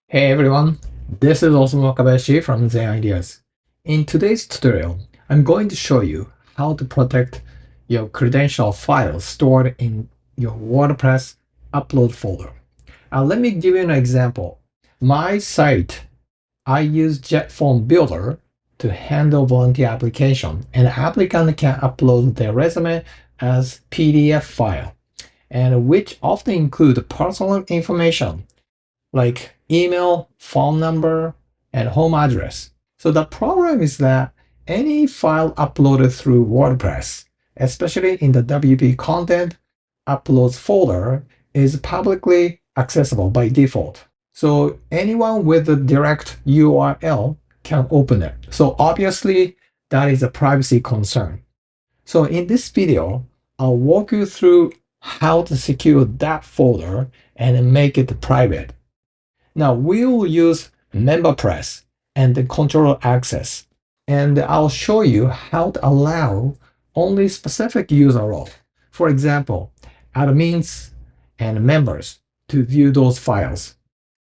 Hey everyone, this is Osamu Wakabayashi from Zen Ideas. In today's tutorial, I'm going to show you how to protect your credential files stored in your WordPress upload folder. Let me give you an example. My site, I use JetFormBuilder to handle volunteer application, and the applicant can upload their resume as PDF file, and which often include personal information like email, phone number, and home address. So the problem is that any file uploaded through WordPress, especially in the WP content uploads folder, is publicly accessible by default. So anyone with a direct URL can open it. So obviously that is a privacy concern. So in this video, I'll walk you through how to secure that folder and make it private. Now we will use MemberPress and the control access, and I'll show you how to allow only specific user role. For example, admins and members to view those files.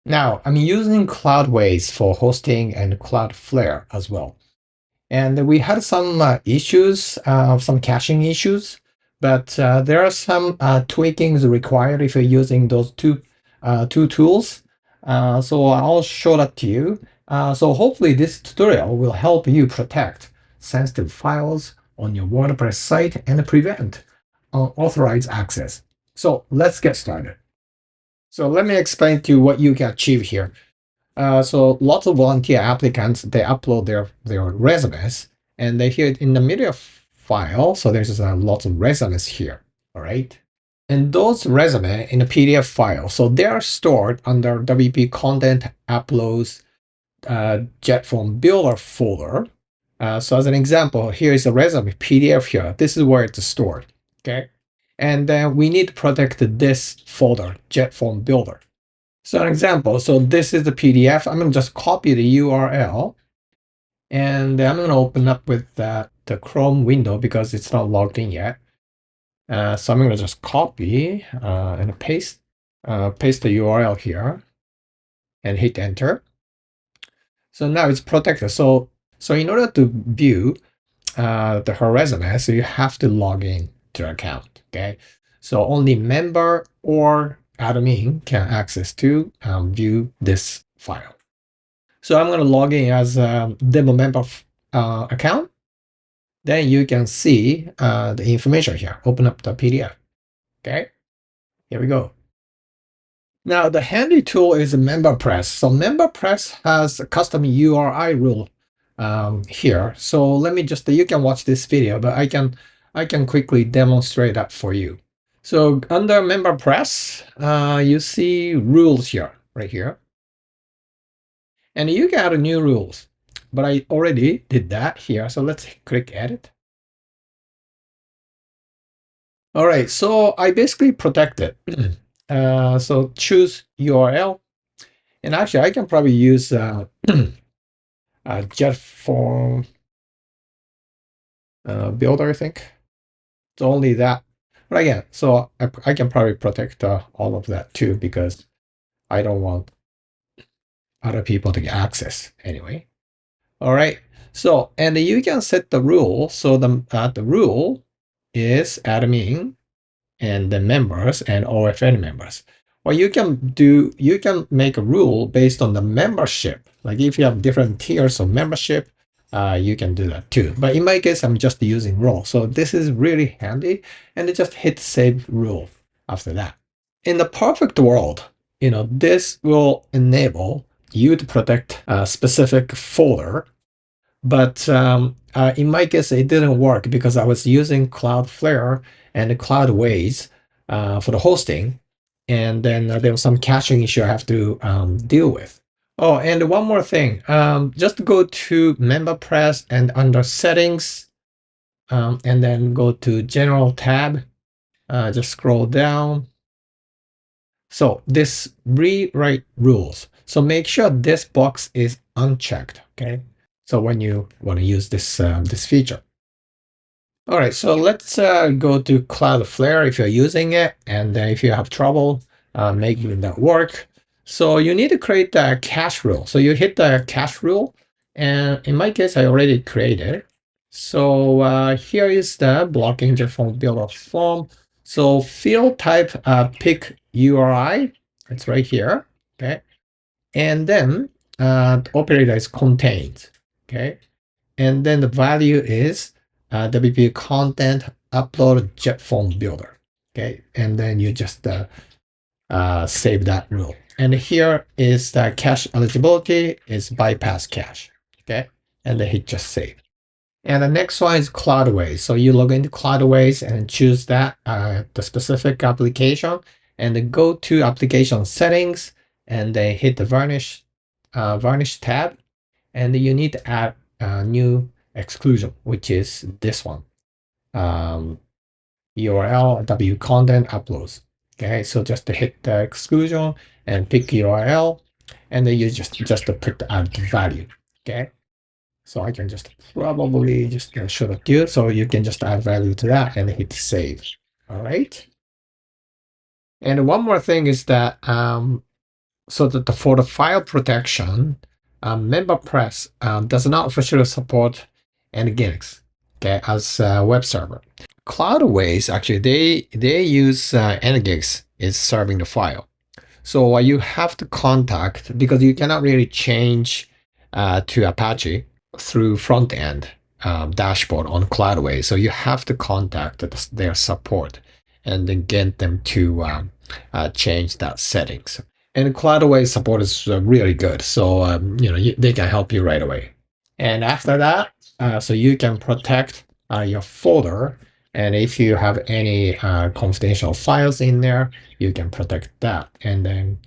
Now I'm using Cloudways for hosting and Cloudflare as well. And we had some issues, some caching issues, but there are some tweakings required if you're using those two tools. So I'll show that to you. So hopefully this tutorial will help you protect sensitive files on your WordPress site and prevent unauthorized access. So let's get started. So let me explain to you what you can achieve here. So lots of volunteer applicants, they upload their resumes, and they here in the media file. So there's lots of resumes here. All right. And those resume in a PDF file, so they are stored under WP content uploads JetFormBuilder folder. So as an example, here is a resume PDF here. This is where it's stored. Okay. And then we need to protect this folder, JetFormBuilder. So an example, so this is the PDF. I'm going to just copy the URL, and I'm going to open up with the Chrome window because it's not logged in yet. So I'm going to just copy and paste the URL here and hit enter. So now it's protected. So in order to view her resume, so you have to log in to your account. Okay, so only member or admin can access to view this file. So I'm going to log in as a demo member account. Then you can see the information here. Open up the PDF. Okay, here we go. Now the handy tool is MemberPress. So MemberPress has a custom URI rule here. So let me just, you can watch this video, but I can quickly demonstrate that for you. So under MemberPress, you see rules here, right here. And you can add new rules, but I already did that here. So let's click edit. All right, so I basically protect it. So choose URL. And actually, I can probably use JetForm builder, I think. It's only that. But again, so I can probably protect all of that too, because I don't want other people to get access anyway. All right. So, and you can set the rule. So the rule is admin and the members and OFN members. What you can do, you can make a rule based on the membership. Like if you have different tiers of membership, you can do that too. But in my case, I'm just using role. So this is really handy, and it just hit save rule after that. In the perfect world, this will enable you to protect a specific folder. But in my case, it didn't work because I was using Cloudflare and Cloudways for the hosting. And then there was some caching issue I have to deal with. Oh, and one more thing. Just go to MemberPress and under Settings, and then go to General tab. Just scroll down. So this rewrite rules. So make sure this box is unchecked. Okay. So when you want to use this this feature. All right, so let's go to Cloudflare if you're using it, and if you have trouble making that work. So you need to create the cache rule. So you hit the cache rule, and in my case, I already created. So here is the blocking JetFormBuilder form. So field type, pick URI. It's right here. Okay, and then the operator is contained. Okay, and then the value is WP content upload JetFormBuilder. Okay, and then you just save that rule. And here is the cache eligibility is bypass cache. Okay, and then hit just save. And the next one is Cloudways. So you log into Cloudways and choose that the specific application, and then go to application settings, and then hit the varnish tab, and you need to add a new exclusion, which is this one. URL W content uploads. Okay, so just to hit the exclusion and pick URL, and then you just put the add value. Okay, so I can just probably just show it to you. So you can just add value to that and hit save. All right. And one more thing is that so that for the file protection, MemberPress does not officially support Nginx, okay, as a web server. Cloudways actually they use Nginx is serving the file. So what you have to contact, because you cannot really change to Apache through front end dashboard on Cloudways, so you have to contact their support and then get them to change that settings. And Cloudways support is really good, so they can help you right away. And after that, so you can protect your folder, and if you have any confidential files in there, you can protect that. And then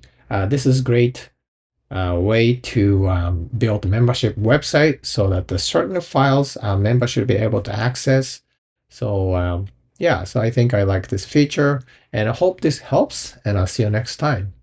this is great way to build a membership website so that the certain files members should be able to access. So yeah, so I think I like this feature, and I hope this helps, and I'll see you next time.